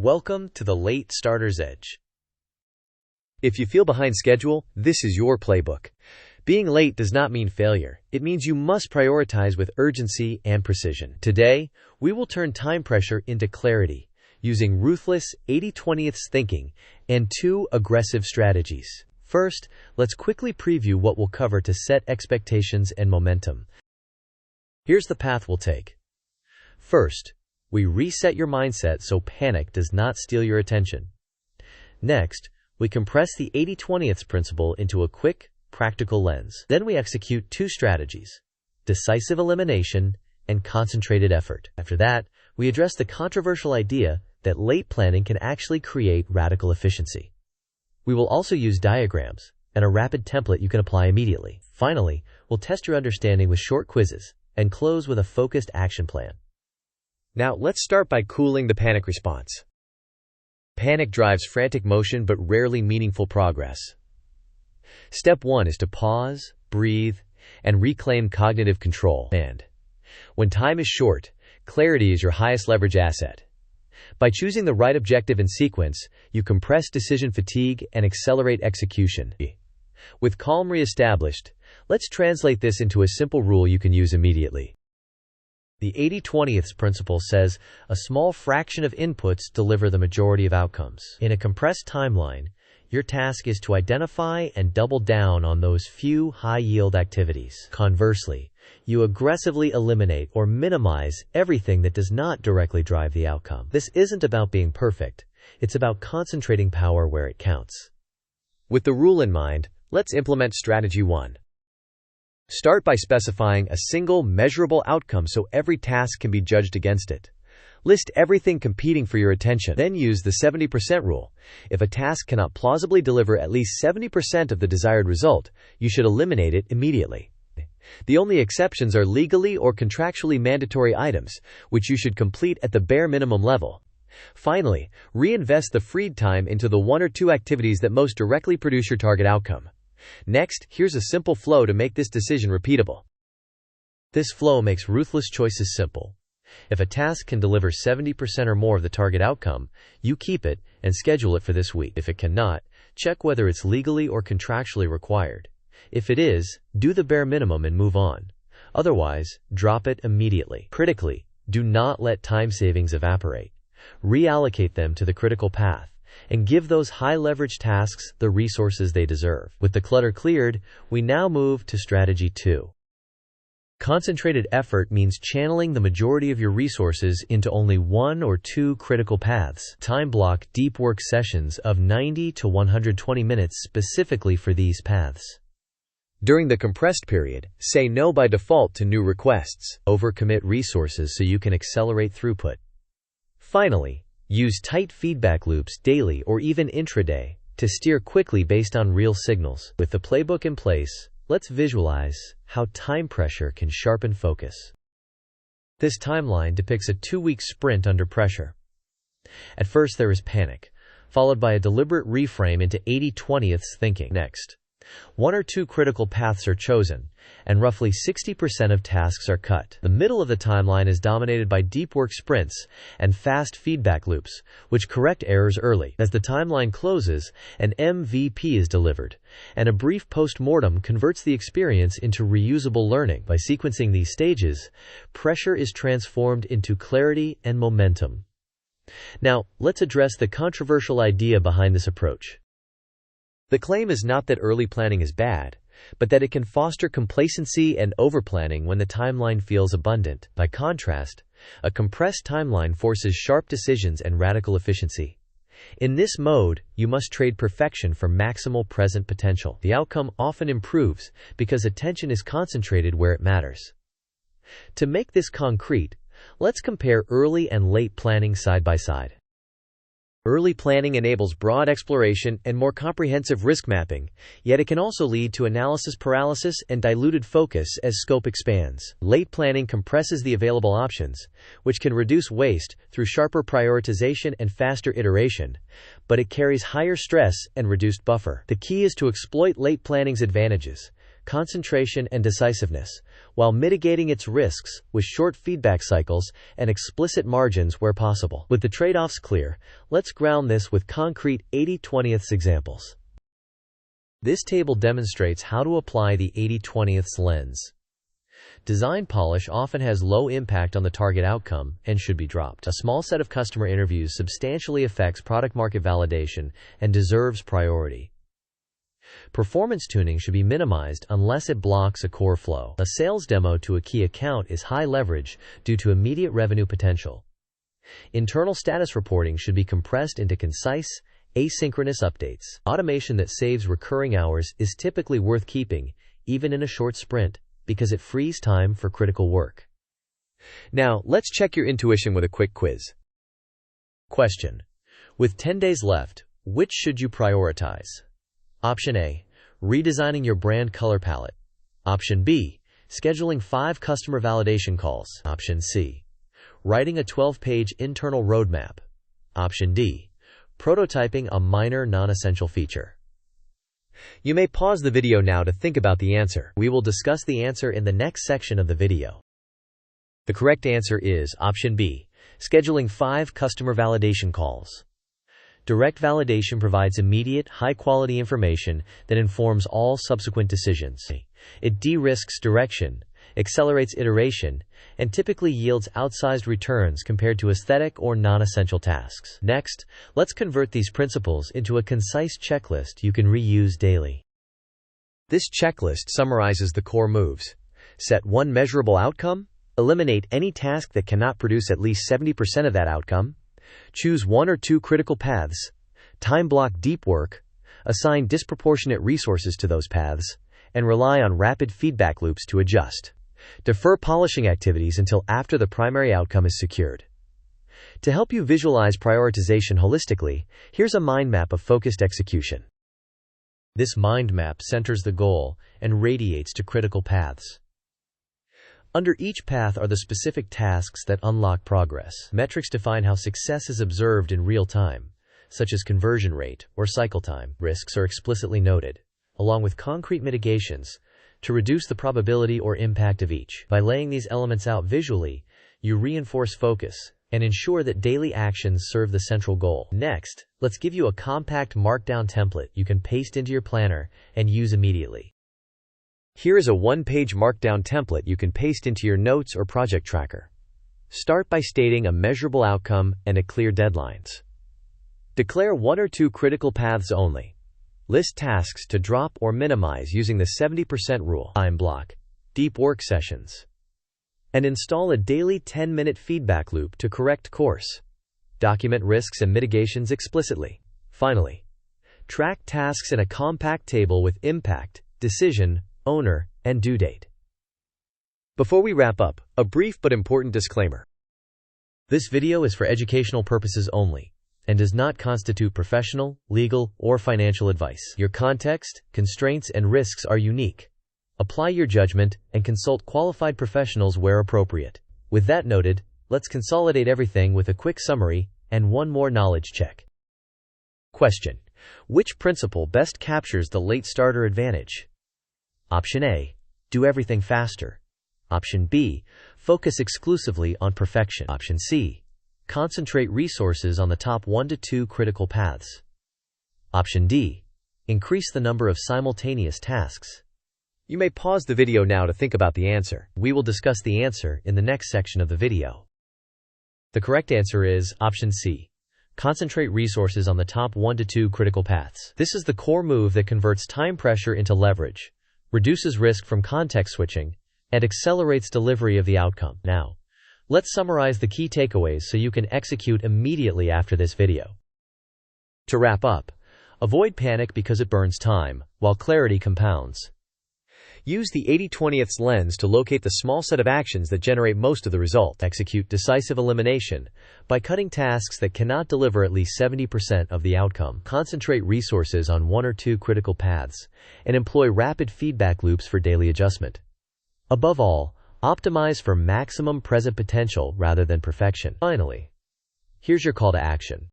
Welcome to the Late Starter's Edge. If you feel behind schedule, this is your playbook. Being late does not mean failure. It means you must prioritize with urgency and precision. Today, we will turn time pressure into clarity using ruthless 80/20 thinking and 2 aggressive strategies. First, let's quickly preview what we'll cover to set expectations and momentum. Here's the path we'll take. First, we reset your mindset so panic does not steal your attention. Next, we compress the 80/20 principle into a quick, practical lens. Then we execute 2 strategies: decisive elimination and concentrated effort. After that, we address the controversial idea that late planning can actually create radical efficiency. We will also use diagrams and a rapid template you can apply immediately. Finally, we'll test your understanding with short quizzes and close with a focused action plan. Now, let's start by cooling the panic response. Panic drives frantic motion but rarely meaningful progress. Step 1 is to pause, breathe, and reclaim cognitive control. And when time is short, clarity is your highest leverage asset. By choosing the right objective and sequence, you compress decision fatigue and accelerate execution. With calm reestablished, let's translate this into a simple rule you can use immediately. The 80/20 principle says a small fraction of inputs deliver the majority of outcomes. In a compressed timeline, your task is to identify and double down on those few high-yield activities. Conversely, you aggressively eliminate or minimize everything that does not directly drive the outcome. This isn't about being perfect. It's about concentrating power where it counts. With the rule in mind, let's implement strategy 1. Start by specifying a single, measurable outcome so every task can be judged against it. List everything competing for your attention. Then use the 70% rule. If a task cannot plausibly deliver at least 70% of the desired result, you should eliminate it immediately. The only exceptions are legally or contractually mandatory items, which you should complete at the bare minimum level. Finally, reinvest the freed time into the 1 or 2 activities that most directly produce your target outcome. Next, here's a simple flow to make this decision repeatable. This flow makes ruthless choices simple. If a task can deliver 70% or more of the target outcome, you keep it and schedule it for this week. If it cannot, check whether it's legally or contractually required. If it is, do the bare minimum and move on. Otherwise, drop it immediately. Critically, do not let time savings evaporate. Reallocate them to the critical path and give those high-leverage tasks the resources they deserve. With the clutter cleared, we now move to strategy 2. Concentrated effort means channeling the majority of your resources into only 1 or 2 critical paths. Time block deep work sessions of 90 to 120 minutes specifically for these paths. During the compressed period, say no by default to new requests. Overcommit resources so you can accelerate throughput. Finally, use tight feedback loops daily or even intraday to steer quickly based on real signals. With the playbook in place, let's visualize how time pressure can sharpen focus. This timeline depicts a 2-week sprint under pressure. At first there is panic, followed by a deliberate reframe into 80/20 thinking. Next, 1 or 2 critical paths are chosen, and roughly 60% of tasks are cut. The middle of the timeline is dominated by deep work sprints and fast feedback loops, which correct errors early. As the timeline closes, an MVP is delivered, and a brief post-mortem converts the experience into reusable learning. By sequencing these stages, pressure is transformed into clarity and momentum. Now, let's address the controversial idea behind this approach. The claim is not that early planning is bad, but that it can foster complacency and overplanning when the timeline feels abundant. By contrast, a compressed timeline forces sharp decisions and radical efficiency. In this mode, you must trade perfection for maximal present potential. The outcome often improves because attention is concentrated where it matters. To make this concrete, let's compare early and late planning side by side. Early planning enables broad exploration and more comprehensive risk mapping, yet it can also lead to analysis paralysis and diluted focus as scope expands. Late planning compresses the available options, which can reduce waste through sharper prioritization and faster iteration, but it carries higher stress and reduced buffer. The key is to exploit late planning's advantages, concentration, and decisiveness, while mitigating its risks with short feedback cycles and explicit margins where possible. With the trade-offs clear, let's ground this with concrete 80/20 examples. This table demonstrates how to apply the 80/20 lens. Design polish often has low impact on the target outcome and should be dropped. A small set of customer interviews substantially affects product market validation and deserves priority. Performance tuning should be minimized unless it blocks a core flow. A sales demo to a key account is high leverage due to immediate revenue potential. Internal status reporting should be compressed into concise, asynchronous updates. Automation that saves recurring hours is typically worth keeping, even in a short sprint, because it frees time for critical work. Now, let's check your intuition with a quick quiz. Question: with 10 days left, which should you prioritize? Option A, redesigning your brand color palette. Option B, scheduling 5 customer validation calls. Option C, writing a 12-page internal roadmap. Option D, prototyping a minor non-essential feature. You may pause the video now to think about the answer. We will discuss the answer in the next section of the video. The correct answer is option B, scheduling 5 customer validation calls. Direct validation provides immediate, high-quality information that informs all subsequent decisions. It de-risks direction, accelerates iteration, and typically yields outsized returns compared to aesthetic or non-essential tasks. Next, let's convert these principles into a concise checklist you can reuse daily. This checklist summarizes the core moves. Set one measurable outcome. Eliminate any task that cannot produce at least 70% of that outcome. Choose 1 or 2 critical paths. Time block deep work. Assign disproportionate resources to those paths. And rely on rapid feedback loops to adjust. Defer polishing activities until after the primary outcome is secured. To help you visualize prioritization holistically, here's a mind map of focused execution. This mind map centers the goal and radiates to critical paths. Under each path are the specific tasks that unlock progress. Metrics define how success is observed in real time, such as conversion rate or cycle time. Risks are explicitly noted, along with concrete mitigations, to reduce the probability or impact of each. By laying these elements out visually, you reinforce focus and ensure that daily actions serve the central goal. Next, let's give you a compact markdown template you can paste into your planner and use immediately. Here is a 1-page markdown template you can paste into your notes or project tracker. Start by stating a measurable outcome and a clear deadlines. Declare 1 or 2 critical paths only. List tasks to drop or minimize using the 70% rule. Time block deep work sessions. And install a daily 10-minute feedback loop to correct course. Document risks and mitigations explicitly. Finally, track tasks in a compact table with impact, decision, owner, and due date. Before we wrap up, a brief but important disclaimer. This video is for educational purposes only and does not constitute professional, legal, or financial advice. Your context, constraints, and risks are unique. Apply your judgment and consult qualified professionals where appropriate. With that noted, let's consolidate everything with a quick summary and one more knowledge check. Question: which principle best captures the late starter advantage? Option A, do everything faster. Option B, focus exclusively on perfection. Option C, concentrate resources on the top 1 to 2 critical paths. Option D, increase the number of simultaneous tasks. You may pause the video now to think about the answer. We will discuss the answer in the next section of the video. The correct answer is option C, concentrate resources on the top 1 to 2 critical paths. This is the core move that converts time pressure into leverage, reduces risk from context switching, and accelerates delivery of the outcome. Now, let's summarize the key takeaways so you can execute immediately after this video. To wrap up, avoid panic because it burns time, while clarity compounds. Use the 80/20 lens to locate the small set of actions that generate most of the result. Execute decisive elimination by cutting tasks that cannot deliver at least 70% of the outcome. Concentrate resources on 1 or 2 critical paths, and employ rapid feedback loops for daily adjustment. Above all, optimize for maximum present potential rather than perfection. Finally, here's your call to action.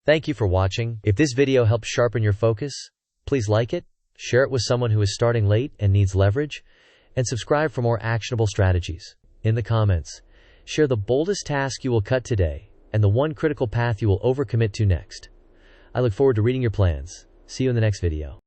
Thank you for watching. If this video helped sharpen your focus, please like it, Share it with someone who is starting late and needs leverage, and subscribe for more actionable strategies. In the comments, share the boldest task you will cut today and the one critical path you will overcommit to next. I look forward to reading your plans. See you in the next video.